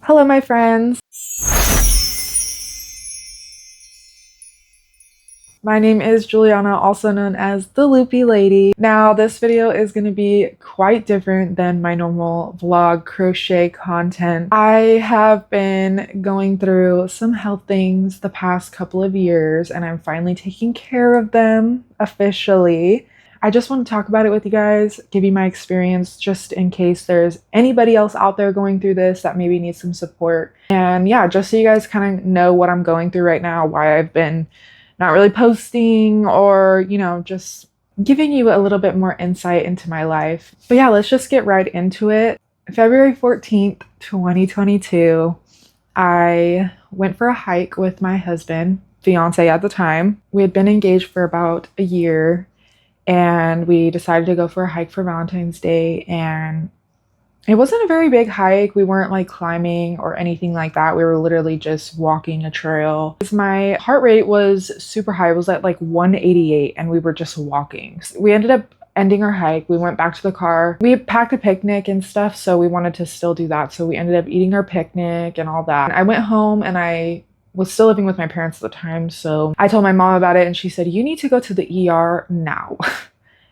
Hello, my friends. My name is Juliana, also known as the Loopy Lady. Now, this video is going to be quite different than my normal vlog crochet content. I have been going through some health things the past couple of years, and I'm finally taking care of them officially. I just want to talk about it with you guys, give you my experience just in case there's anybody else out there going through this that maybe needs some support. And yeah, just so you guys kind of know what I'm going through right now, why I've been not really posting or, just giving you a little bit more insight into my life. But yeah, let's just get right into it. February 14th, 2022, I went for a hike with my husband, fiance at the time. We had been engaged for about a year and we decided to go for a hike for Valentine's Day, and it wasn't a very big hike. We weren't like climbing or anything like that. We were literally just walking a trail. My heart rate was super high. It was at like 188 and we were just walking. So we ended up ending our hike. We went back to the car. We had packed a picnic and stuff, so we wanted to still do that. So we ended up eating our picnic and all that. I went home and I was still living with my parents at the time. So I told my mom about it and she said, "You need to go to the ER now."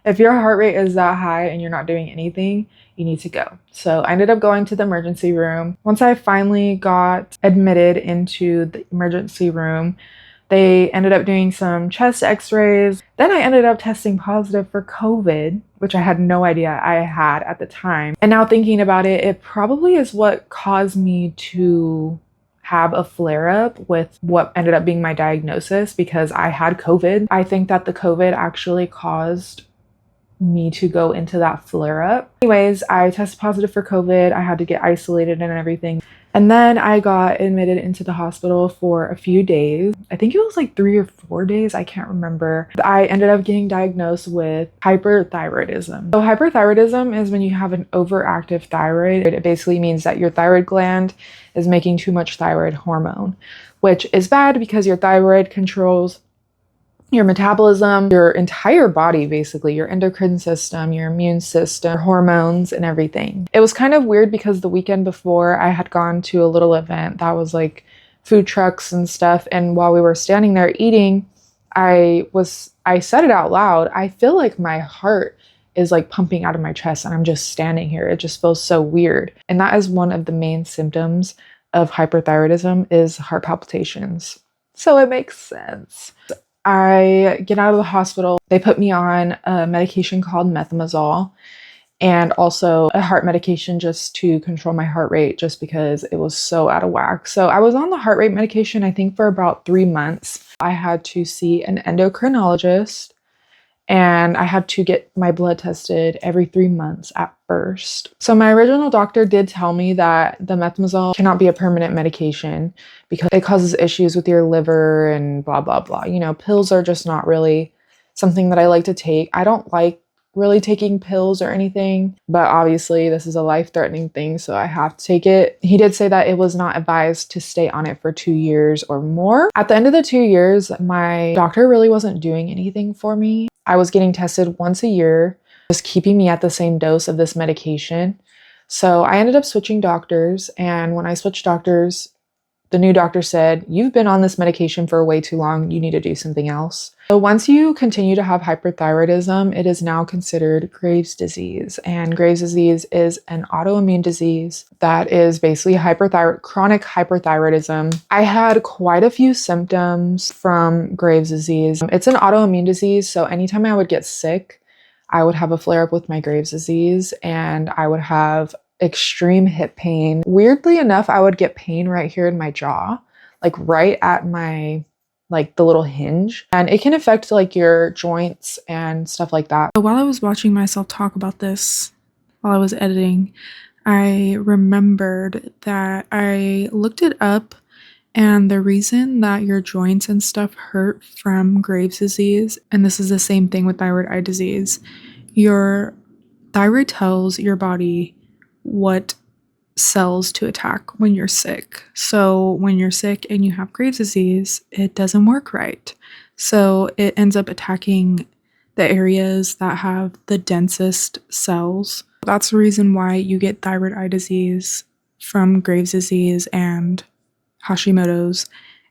If your heart rate is that high and you're not doing anything, you need to go. So I ended up going to the emergency room. Once I finally got admitted into the emergency room, they ended up doing some chest x-rays. Then I ended up testing positive for COVID, which I had no idea I had at the time. And now thinking about it, it probably is what caused me to have a flare-up with what ended up being my diagnosis, because I had COVID. I think that the COVID actually caused me to go into that flare-up. Anyways, I tested positive for COVID. I had to get isolated and everything. And then I got admitted into the hospital for a few days. I think it was like 3 or 4 days. I can't remember. I ended up getting diagnosed with hyperthyroidism. So hyperthyroidism is when you have an overactive thyroid. It basically means that your thyroid gland is making too much thyroid hormone, which is bad because your thyroid controls your metabolism, your entire body, basically, your endocrine system, your immune system, your hormones, and everything. It was kind of weird because the weekend before I had gone to a little event that was like food trucks and stuff. And while we were standing there eating, I said it out loud. I feel like my heart is like pumping out of my chest and I'm just standing here. It just feels so weird. And that is one of the main symptoms of hyperthyroidism, is heart palpitations. So it makes sense. I get out of the hospital. They put me on a medication called methimazole and also a heart medication just to control my heart rate, just because it was so out of whack. So I was on the heart rate medication, I think, for about 3 months. I had to see an endocrinologist and I had to get my blood tested every 3 months at first. So my original doctor did tell me that the methimazole cannot be a permanent medication because it causes issues with your liver and blah, blah, blah. Pills are just not really something that I like to take. I don't like really taking pills or anything, but obviously this is a life-threatening thing, so I have to take it. He did say that it was not advised to stay on it for 2 years or more. At the end of the 2 years, my doctor really wasn't doing anything for me. I was getting tested once a year, just keeping me at the same dose of this medication. So I ended up switching doctors, and when I switched doctors, the new doctor said, "You've been on this medication for way too long. You need to do something else." So once you continue to have hyperthyroidism, it is now considered Graves' disease. And Graves' disease is an autoimmune disease that is basically chronic hyperthyroidism. I had quite a few symptoms from Graves' disease. It's an autoimmune disease, so anytime I would get sick, I would have a flare-up with my Graves' disease and I would have extreme hip pain. Weirdly enough, I would get pain right here in my jaw, like right at my, like the little hinge. And it can affect like your joints and stuff like that. So while I was watching myself talk about this, while I was editing, I remembered that I looked it up, and the reason that your joints and stuff hurt from Graves' disease, and this is the same thing with thyroid eye disease, your thyroid tells your body what cells to attack when you're sick. So when you're sick and you have Graves' disease, it doesn't work right. So it ends up attacking the areas that have the densest cells. That's the reason why you get thyroid eye disease from Graves' disease and Hashimoto's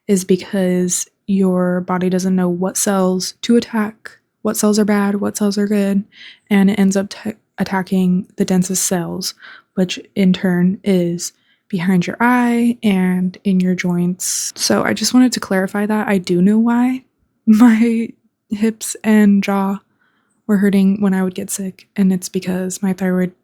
is because your body doesn't know what cells to attack, what cells are bad, what cells are good, and it ends up attacking the densest cells, which in turn is behind your eye and in your joints. So I just wanted to clarify that. I do know why my hips and jaw were hurting when I would get sick, and it's because my thyroid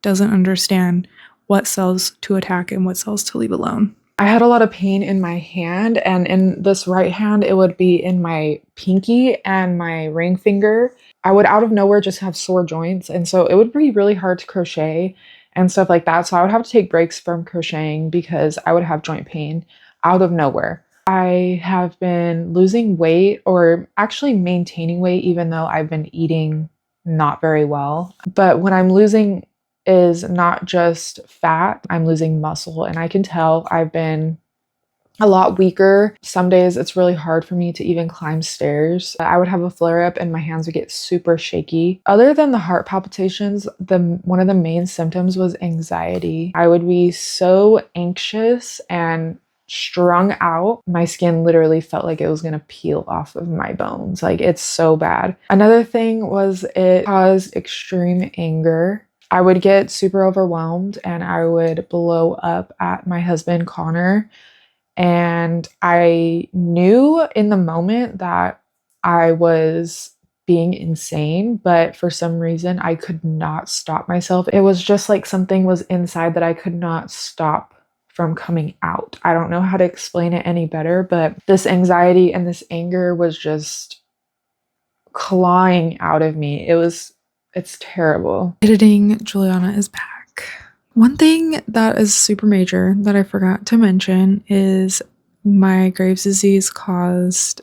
doesn't understand what cells to attack and what cells to leave alone. I had a lot of pain in my hand, and in this right hand, it would be in my pinky and my ring finger. I would out of nowhere just have sore joints, and so it would be really hard to crochet and stuff like that. So I would have to take breaks from crocheting because I would have joint pain out of nowhere. I have been losing weight, or actually maintaining weight, even though I've been eating not very well. But when I'm losing is not just fat, I'm losing muscle, and I can tell I've been a lot weaker. Some days it's really hard for me to even climb stairs. I would have a flare up and my hands would get super shaky. Other than the heart palpitations, one of the main symptoms was anxiety. I would be so anxious and strung out. My skin literally felt like it was gonna peel off of my bones. Like, it's so bad. Another thing was it caused extreme anger. I would get super overwhelmed and I would blow up at my husband, Connor. And I knew in the moment that I was being insane, but for some reason I could not stop myself. It was just like something was inside that I could not stop from coming out. I don't know how to explain it any better, but this anxiety and this anger was just clawing out of me. It's terrible. Editing Juliana is back. One thing that is super major that I forgot to mention is my Graves' disease caused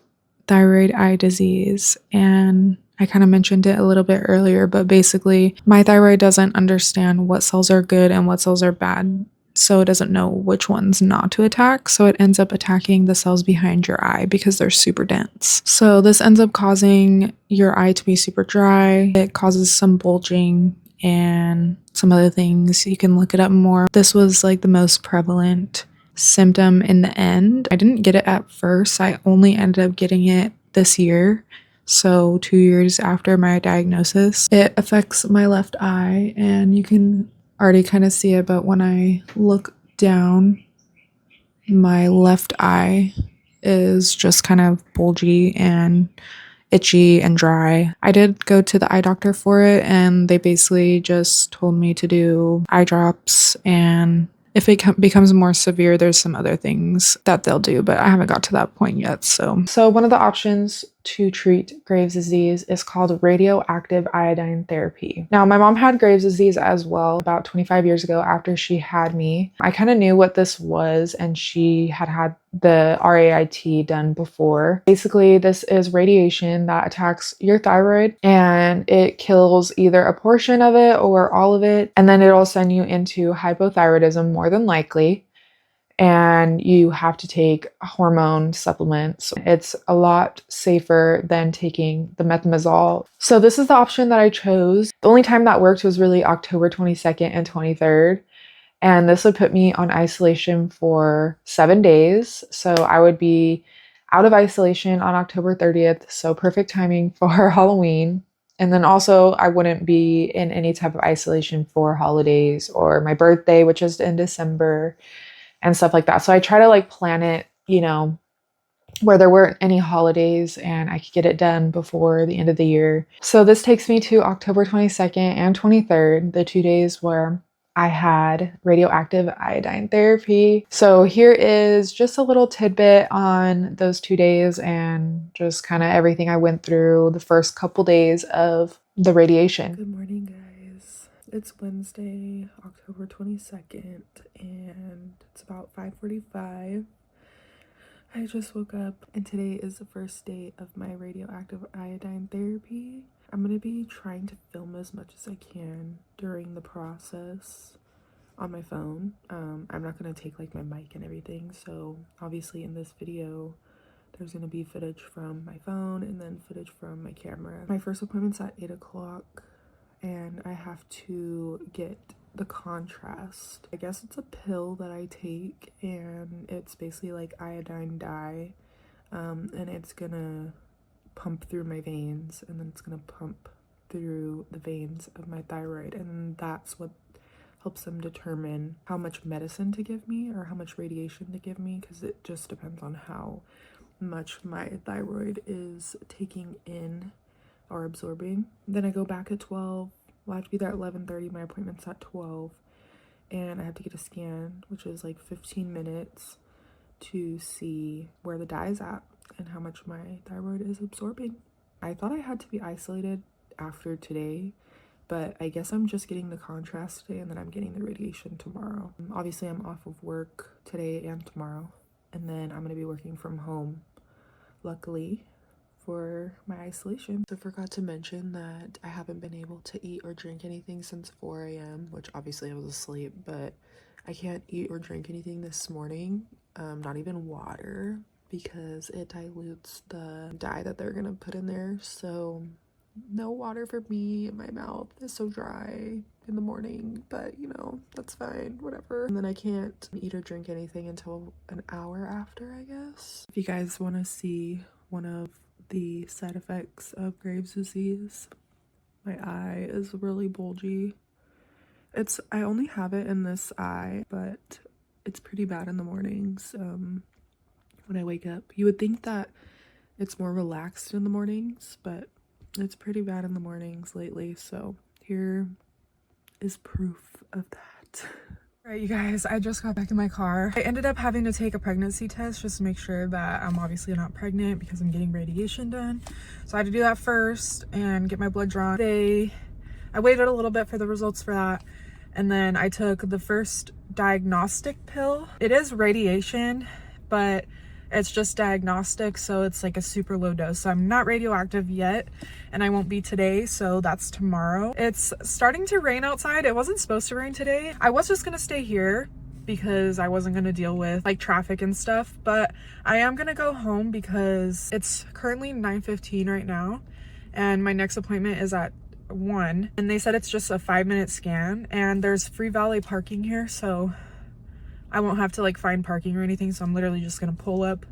thyroid eye disease, and I kind of mentioned it a little bit earlier, but basically my thyroid doesn't understand what cells are good and what cells are bad, so it doesn't know which ones not to attack, so it ends up attacking the cells behind your eye because they're super dense. So this ends up causing your eye to be super dry. It causes some bulging and some other things. You can look it up more. This was like the most prevalent symptom in the end. I didn't get it at first. I only ended up getting it this year. So 2 years after my diagnosis. It affects my left eye, and you can already kind of see it, but when I look down, my left eye is just kind of bulgy and itchy and dry. I did go to the eye doctor for it, and they basically just told me to do eye drops, and if it becomes more severe, there's some other things that they'll do, but I haven't got to that point yet. So one of the options to treat Graves' disease is called radioactive iodine therapy. Now, my mom had Graves' disease as well about 25 years ago after she had me. I kind of knew what this was, and she had had the RAIT done before. Basically, this is radiation that attacks your thyroid, and it kills either a portion of it or all of it, and then it'll send you into hypothyroidism more than likely, and you have to take hormone supplements. It's a lot safer than taking the methimazole. So this is the option that I chose. The only time that worked was really October 22nd and 23rd. And this would put me on isolation for 7 days. So I would be out of isolation on October 30th. So perfect timing for Halloween. And then also I wouldn't be in any type of isolation for holidays or my birthday, which is in December, and stuff like that. So I try to like plan it, where there weren't any holidays and I could get it done before the end of the year. So this takes me to October 22nd and 23rd, the 2 days where I had radioactive iodine therapy. So here is just a little tidbit on those 2 days and just kind of everything I went through the first couple days of the radiation. Good morning, guys. It's Wednesday, October 22nd, and it's about 5:45. I just woke up, and today is the first day of my radioactive iodine therapy. I'm gonna be trying to film as much as I can during the process on my phone. I'm not gonna take like my mic and everything, so obviously in this video there's gonna be footage from my phone and then footage from my camera. My first appointment's at 8 o'clock, and I have to get the contrast. I guess it's a pill that I take, and it's basically like iodine dye, and it's gonna pump through my veins, and then it's gonna pump through the veins of my thyroid, and that's what helps them determine how much medicine to give me or how much radiation to give me, because it just depends on how much my thyroid is taking in or absorbing. Then I go back at 12. Well, I have to be there at 11:30. My appointment's at 12, and I have to get a scan, which is like 15 minutes, to see where the dye is at and how much my thyroid is absorbing. I thought I had to be isolated after today, but I guess I'm just getting the contrast today, and then I'm getting the radiation tomorrow. Obviously, I'm off of work today and tomorrow, and then I'm gonna be working from home, luckily, for my isolation. So I forgot to mention that I haven't been able to eat or drink anything since 4 a.m., which obviously I was asleep, but I can't eat or drink anything this morning, not even water, because it dilutes the dye that they're gonna put in there. So no water for me. My mouth is so dry in the morning, but you know, that's fine, whatever. And then I can't eat or drink anything until an hour after, I guess. If you guys want to see one of the side effects of Graves' disease, my eye is really bulgy. I only have it in this eye, but it's pretty bad in the mornings. When I wake up, you would think that it's more relaxed in the mornings, but it's pretty bad in the mornings lately. So here is proof of that. All right, you guys, I just got back in my car. I ended up having to take a pregnancy test just to make sure that I'm obviously not pregnant, because I'm getting radiation done. So I had to do that first and get my blood drawn. I waited a little bit for the results for that, and then I took the first diagnostic pill. It is radiation, but it's just diagnostic, so it's like a super low dose. So I'm not radioactive yet, and I won't be today, so that's tomorrow. It's starting to rain outside. It wasn't supposed to rain today. I was just gonna stay here because I wasn't gonna deal with like traffic and stuff, but I am gonna go home because it's currently 9:15 right now, and my next appointment is at 1, and they said it's just a 5-minute scan, and there's free valet parking here, so I won't have to like find parking or anything. So I'm literally just gonna pull up,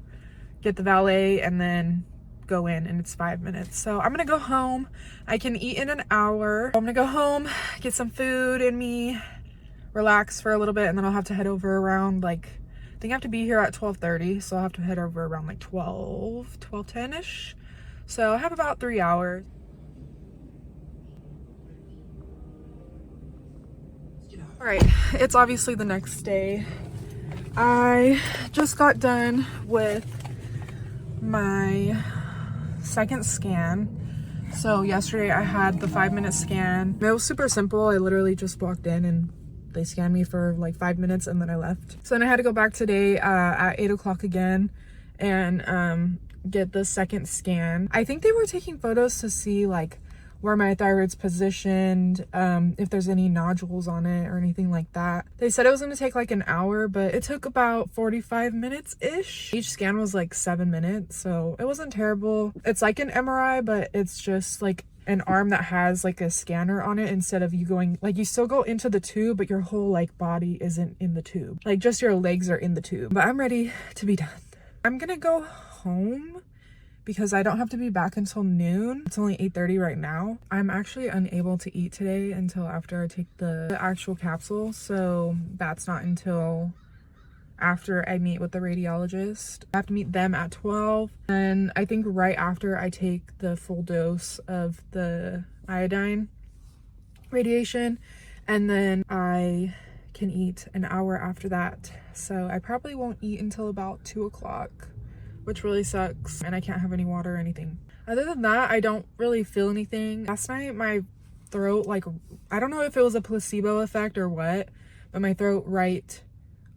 get the valet, and then go in, and it's 5 minutes. So I'm gonna go home. I can eat in an hour. I'm gonna go home, get some food in me, relax for a little bit, and then I'll have to head over around like, I think I have to be here at 12:30. So I'll have to head over around like 12:10-ish. So I have about 3 hours. All right, it's obviously the next day. I just got done with my second scan. So yesterday I had the 5-minute scan. It was super simple. I literally just walked in and they scanned me for like 5 minutes, and then I left. So then I had to go back today at 8 o'clock again and get the second scan. I think they were taking photos to see like where my thyroid's positioned, if there's any nodules on it or anything like that. They said it was gonna take like an hour, but it took about 45 minutes-ish. Each scan was like 7 minutes, so it wasn't terrible. It's like an MRI, but it's just like an arm that has like a scanner on it, instead of you going, like you still go into the tube, but your whole like body isn't in the tube. Like just your legs are in the tube. But I'm ready to be done. I'm gonna go home because I don't have to be back until noon. It's only 8:30 right now. I'm actually unable to eat today until after I take the actual capsule, so that's not until after I meet with the radiologist. I have to meet them at 12, and I think right after I take the full dose of the iodine radiation, and then I can eat an hour after that. So I probably won't eat until about 2 o'clock, which really sucks, and I can't have any water or anything. Other than that, I don't really feel anything. Last night my throat, like, I don't know if it was a placebo effect or what, but my throat right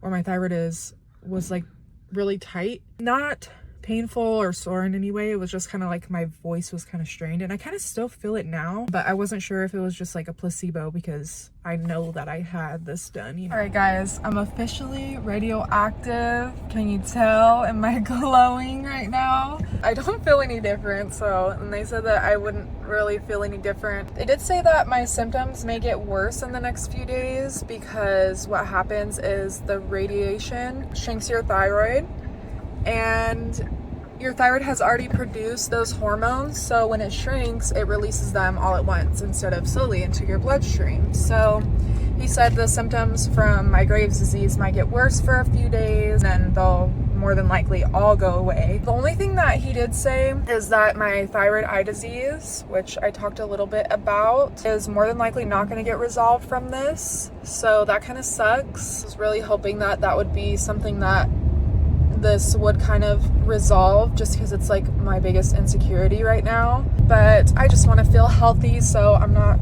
where my thyroid is was like really tight. Not painful or sore in any way. It was just kind of like my voice was kind of strained, and I kind of still feel it now, but I wasn't sure if it was just like a placebo because I know that I had this done, you know. All right guys, I'm officially radioactive. Can you tell? Am I glowing right now? I don't feel any different, and they said that I wouldn't really feel any different. They did say that my symptoms may get worse in the next few days because what happens is the radiation shrinks your thyroid, and your thyroid has already produced those hormones, so when it shrinks, it releases them all at once instead of slowly into your bloodstream. So he said the symptoms from my Graves' disease might get worse for a few days, and they'll more than likely all go away. The only thing that he did say is that my thyroid eye disease, which I talked a little bit about, is more than likely not going to get resolved from this. So that kind of sucks. I was really hoping that that would be something that this would kind of resolve, just because it's like my biggest insecurity right now. But I just want to feel healthy, so I'm not,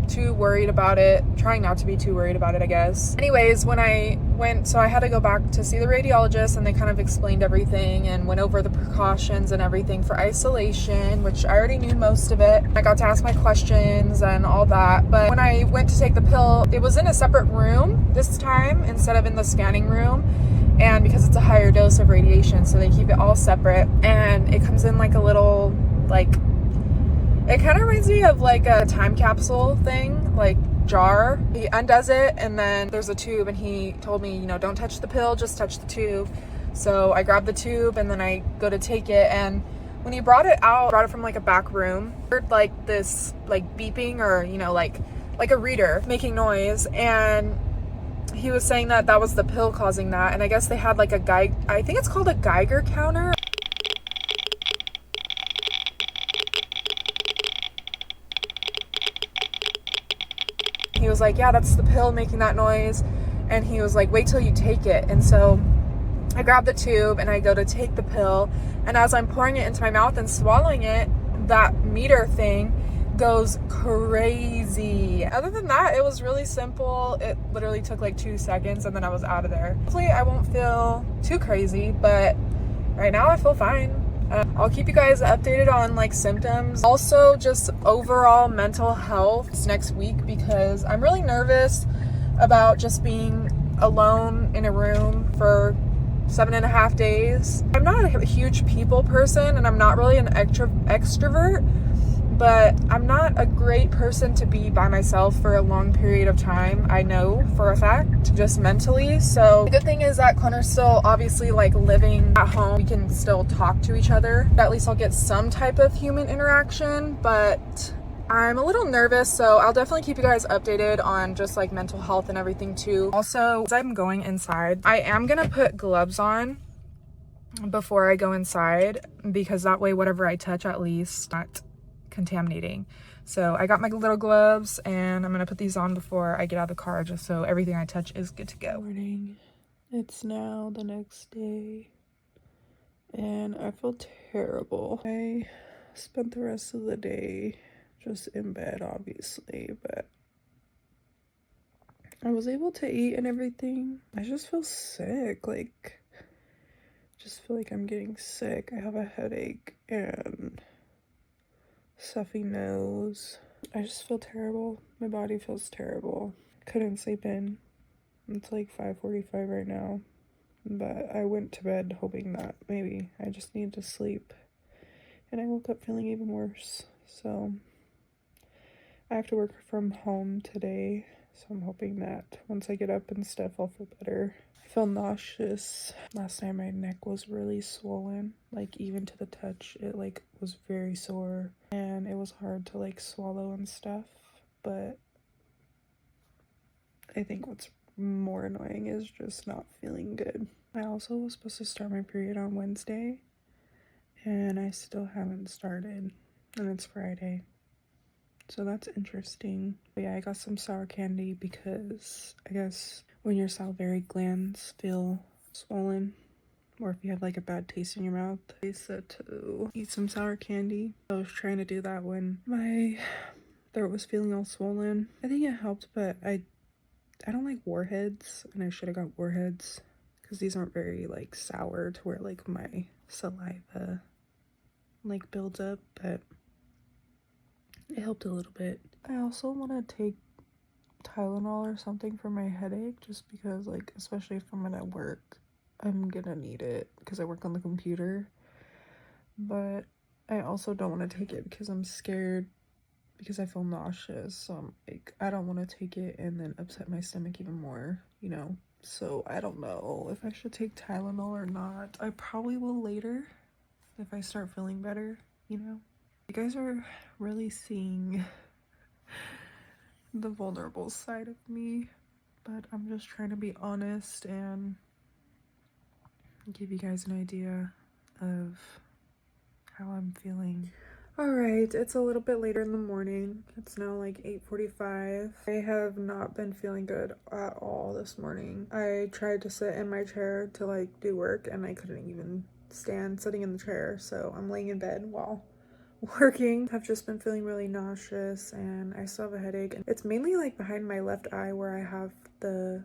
too worried about it. Trying not to be too worried about it, I guess. Anyways, when I went, so I had to go back to see the radiologist, and they kind of explained everything and went over the precautions and everything for isolation, which I already knew most of it. I got to ask my questions and all that. But when I went to take the pill, it was in a separate room this time instead of in the scanning room. And because it's a higher dose of radiation, so they keep it all separate, and it comes in like a little, it kind of reminds me of like a time capsule thing, like jar. He undoes it, and then there's a tube, and he told me, don't touch the pill, just touch the tube. So I grabbed the tube, and then I go to take it, and when he brought it out, brought it from like a back room, heard like this like beeping, or like a reader making noise, and he was saying that that was the pill causing that. And I guess they had like I think it's called a Geiger counter. He was like, yeah, that's the pill making that noise. And he was like, wait till you take it. And so I grab the tube and I go to take the pill. And as I'm pouring it into my mouth and swallowing it, that meter thing goes crazy. Other than that, it was really simple. It literally took like 2 seconds, and then I was out of there. Hopefully I won't feel too crazy, but right now I feel fine. I'll keep you guys updated on like symptoms, also just overall mental health next week, because I'm really nervous about just being alone in a room for 7.5 days. I'm not a huge people person, and I'm not really an extrovert, but I'm not a great person to be by myself for a long period of time. I know for a fact, just mentally. So the good thing is that Connor's still obviously like living at home. We can still talk to each other. At least I'll get some type of human interaction, but I'm a little nervous, so I'll definitely keep you guys updated on just like mental health and everything too. Also, as I'm going inside, I am gonna put gloves on before I go inside, because that way whatever I touch, at least not contaminating. So I got my little gloves, and I'm gonna put these on before I get out of the car, just so everything I touch is good to go. Morning. It's now the next day, and I feel terrible. I spent the rest of the day just in bed, obviously, but I was able to eat and everything. I just feel sick, just feel like I'm getting sick. I have a headache and stuffy nose. I just feel terrible. My body feels terrible. Couldn't sleep in. It's like 5:45 right now, but I went to bed hoping that maybe I just need to sleep, and I woke up feeling even worse. So I have to work from home today, so I'm hoping that once I get up and stuff, I'll feel better. I feel nauseous. Last night my neck was really swollen, like even to the touch. It like was very sore, and it was hard to like swallow and stuff. But I think what's more annoying is just not feeling good. I also was supposed to start my period on Wednesday, and I still haven't started, and it's Friday. So that's interesting. But yeah, I got some sour candy because I guess when your salivary glands feel swollen, or if you have like a bad taste in your mouth, they said to eat some sour candy. I was trying to do that when my throat was feeling all swollen. I think it helped, but I don't like warheads, and I should have got warheads because these aren't very like sour to where like my saliva like builds up, but it helped a little bit. I also want to take Tylenol or something for my headache, just because like, especially if I'm at work, I'm gonna need it because I work on the computer. but I also don't want to take it because I'm scared because I feel nauseous. So I'm like, I don't want to take it and then upset my stomach even more, you know? So I don't know if I should take Tylenol or not. I probably will later if I start feeling better, you know? You guys are really seeing the vulnerable side of me, but I'm just trying to be honest and give you guys an idea of how I'm feeling. All right, it's a little bit later in the morning. It's now like 8:45. I have not been feeling good at all this morning. I tried to sit in my chair to like do work and I couldn't even stand sitting in the chair, so I'm laying in bed while working. I've just been feeling really nauseous and I still have a headache. It's mainly like behind my left eye where I have the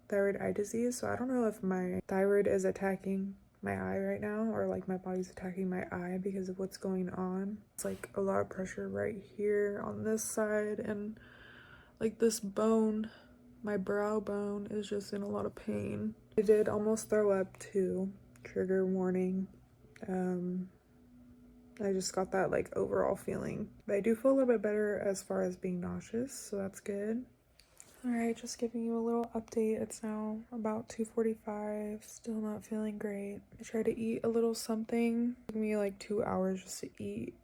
thyroid eye disease, so I don't know if my thyroid is attacking my eye right now or like my body's attacking my eye because of what's going on. It's like a lot of pressure right here on this side, and like this bone, my brow bone, is just in a lot of pain. I did almost throw up too. Trigger warning. I just got that like overall feeling, but I do feel a little bit better as far as being nauseous, so that's good. Alright, just giving you a little update. It's now about 2:45. Still not feeling great. I tried to eat a little something. It took me like 2 hours just to eat.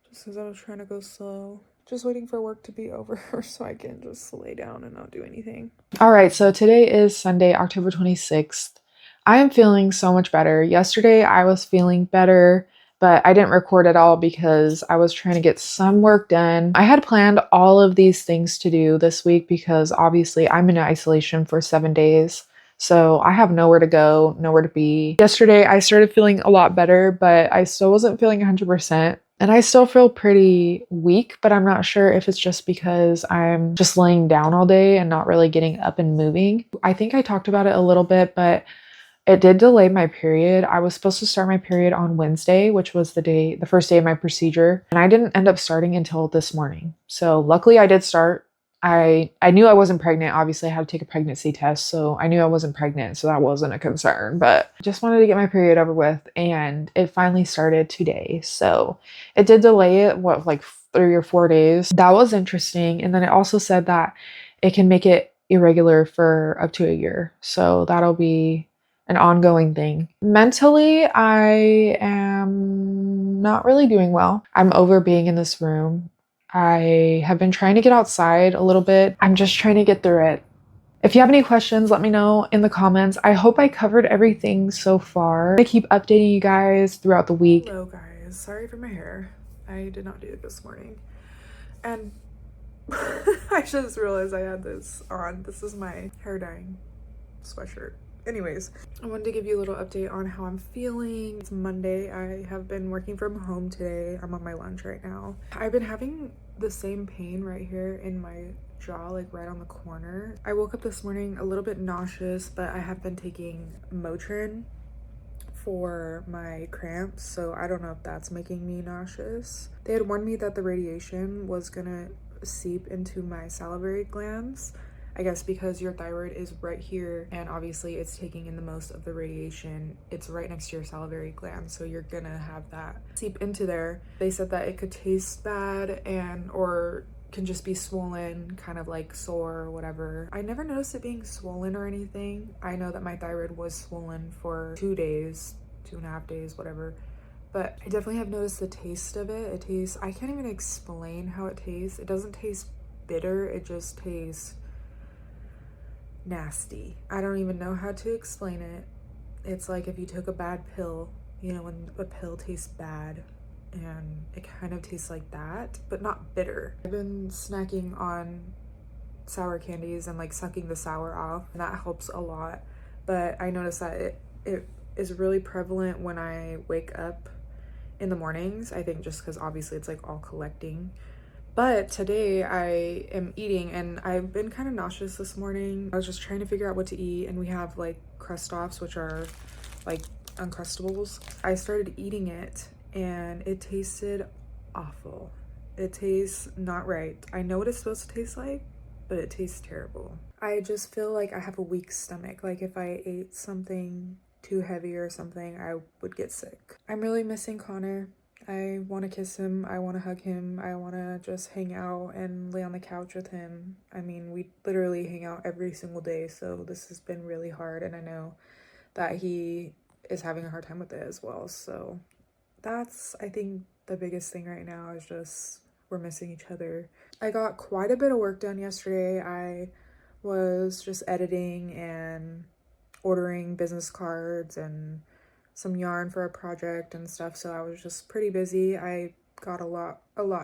Just because I was trying to go slow. Just waiting for work to be over so I can just lay down and not do anything. All right, so today is Sunday, October 26th. I am feeling so much better. Yesterday I was feeling better, but I didn't record at all because I was trying to get some work done. I had planned all of these things to do this week because obviously I'm in isolation for 7 days. So I have nowhere to go, nowhere to be. Yesterday I started feeling a lot better, but I still wasn't feeling 100%. And I still feel pretty weak, but I'm not sure if it's just because I'm just laying down all day and not really getting up and moving. I think I talked about it a little bit, but it did delay my period. I was supposed to start my period on Wednesday, which was the first day of my procedure, and I didn't end up starting until this morning. So luckily I did start. I knew I wasn't pregnant. Obviously, I had to take a pregnancy test, so I knew I wasn't pregnant, so that wasn't a concern. But I just wanted to get my period over with, and it finally started today. So it did delay it, what, like 3 or 4 days. That was interesting. And then it also said that it can make it irregular for up to a year. So that'll be an ongoing thing. Mentally, I am not really doing well. I'm over being in this room. I have been trying to get outside a little bit. I'm just trying to get through it. If you have any questions, let me know in the comments. I hope I covered everything so far. I keep updating you guys throughout the week. Hello guys, sorry for my hair. I did not do it this morning. And I just realized I had this on. This is my hair dyeing sweatshirt. Anyways, I wanted to give you a little update on how I'm feeling. It's Monday. I have been working from home today. I'm on my lunch right now. I've been having the same pain right here in my jaw, like right on the corner. I woke up this morning a little bit nauseous, but I have been taking Motrin for my cramps, so I don't know if that's making me nauseous. They had warned me that the radiation was gonna seep into my salivary glands, I guess because your thyroid is right here and obviously it's taking in the most of the radiation. It's right next to your salivary gland, so you're gonna have that seep into there. They said that it could taste bad and or can just be swollen, kind of like sore or whatever. I never noticed it being swollen or anything. I know that my thyroid was swollen for 2 days, 2.5 days, whatever. But I definitely have noticed the taste of it. It tastes, I can't even explain how it tastes. It doesn't taste bitter, it just tastes nasty. I don't even know how to explain it. It's like if you took a bad pill, you know, when a pill tastes bad, and it kind of tastes like that, but not bitter. I've been snacking on sour candies and like sucking the sour off, and that helps a lot. But I noticed that it is really prevalent when I wake up in the mornings. I think just because obviously it's like all collecting. But today I am eating and I've been kind of nauseous this morning. I was just trying to figure out what to eat, and we have like crust offs, which are like Uncrustables. I started eating it and it tasted awful. It tastes not right. I know what it's supposed to taste like, but it tastes terrible. I just feel like I have a weak stomach. Like if I ate something too heavy or something, I would get sick. I'm really missing Connor. I want to kiss him, I want to hug him, I want to just hang out and lay on the couch with him. I mean, we literally hang out every single day, so this has been really hard, and I know that he is having a hard time with it as well. So that's, I think, the biggest thing right now is just we're missing each other. I got quite a bit of work done yesterday. I was just editing and ordering business cards and some yarn for a project and stuff, so I was just pretty busy. I got a lot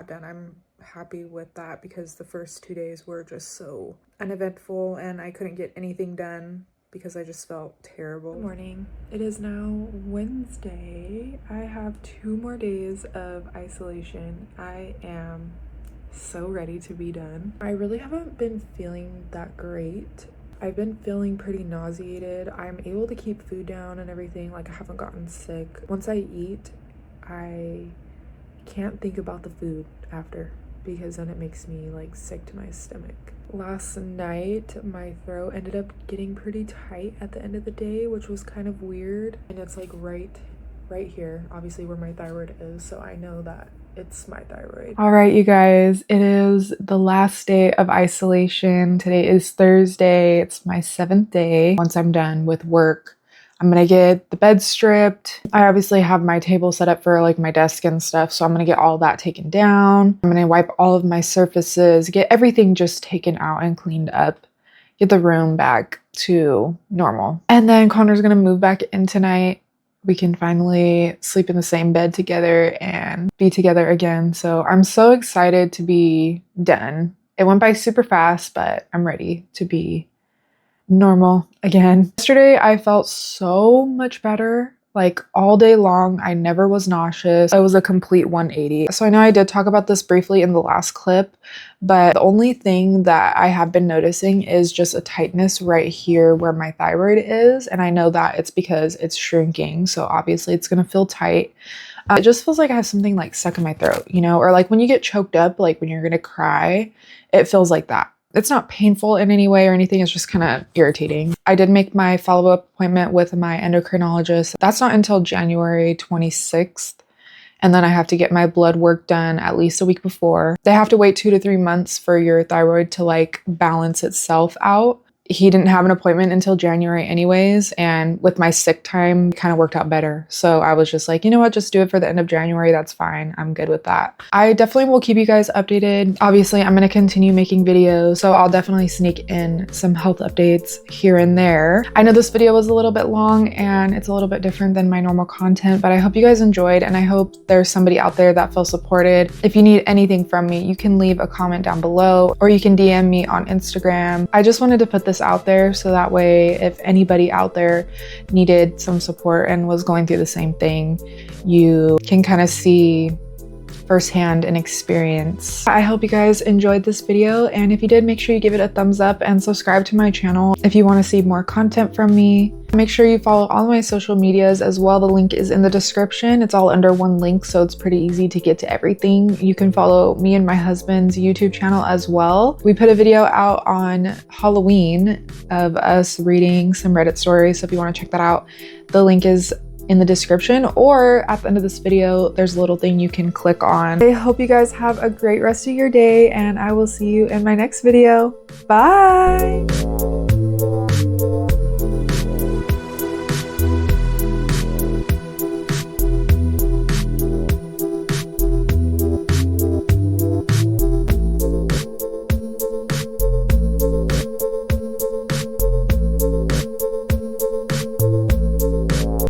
done. I'm happy with that because the first 2 days were just so uneventful and I couldn't get anything done because I just felt terrible. Good morning. It is now Wednesday. I have 2 more days of isolation. I am so ready to be done. I really haven't been feeling that great. I've been feeling pretty nauseated. I'm able to keep food down and everything. Like, I haven't gotten sick. Once I eat, I can't think about the food after because then it makes me like sick to my stomach. Last night, my throat ended up getting pretty tight at the end of the day, which was kind of weird. And it's like right here, obviously where my thyroid is. So I know that it's my thyroid. All right, you guys, it is the last day of isolation. Today is Thursday. It's my 7th day. Once I'm done with work, I'm gonna get the bed stripped. I obviously have my table set up for like my desk and stuff, so I'm gonna get all that taken down. I'm gonna wipe all of my surfaces, get everything just taken out and cleaned up, get the room back to normal. And then Connor's gonna move back in tonight. We can finally sleep in the same bed together and be together again. So I'm so excited to be done. It went by super fast, but I'm ready to be normal again. Yesterday, I felt so much better. Like all day long, I never was nauseous. It was a complete 180. So I know I did talk about this briefly in the last clip, but the only thing that I have been noticing is just a tightness right here where my thyroid is. And I know that it's because it's shrinking. So obviously it's gonna feel tight. It just feels like I have something like stuck in my throat, you know, or like when you get choked up, like when you're gonna cry, it feels like that. It's not painful in any way or anything. It's just kind of irritating. I did make my follow-up appointment with my endocrinologist. That's not until January 26th. And then I have to get my blood work done at least a week before. They have to wait 2 to 3 months for your thyroid to like balance itself out. He didn't have an appointment until January anyways, and with my sick time, it kind of worked out better. So I was just like, you know what, just do it for the end of January. That's fine. I'm good with that. I definitely will keep you guys updated. Obviously, I'm going to continue making videos, so I'll definitely sneak in some health updates here and there. I know this video was a little bit long and it's a little bit different than my normal content, but I hope you guys enjoyed and I hope there's somebody out there that feels supported. If you need anything from me, you can leave a comment down below or you can DM me on Instagram. I just wanted to put this out there so that way if anybody out there needed some support and was going through the same thing, you can kind of see firsthand and experience. I hope you guys enjoyed this video, and if you did, make sure you give it a thumbs up and subscribe to my channel if you want to see more content from me. Make sure you follow all my social medias as well. The link is in the description. It's all under one link, so it's pretty easy to get to everything. You can follow me and my husband's YouTube channel as well. We put a video out on Halloween of us reading some Reddit stories, so if you want to check that out, the link is in the description, or at the end of this video, there's a little thing you can click on. I hope you guys have a great rest of your day, and I will see you in my next video. Bye!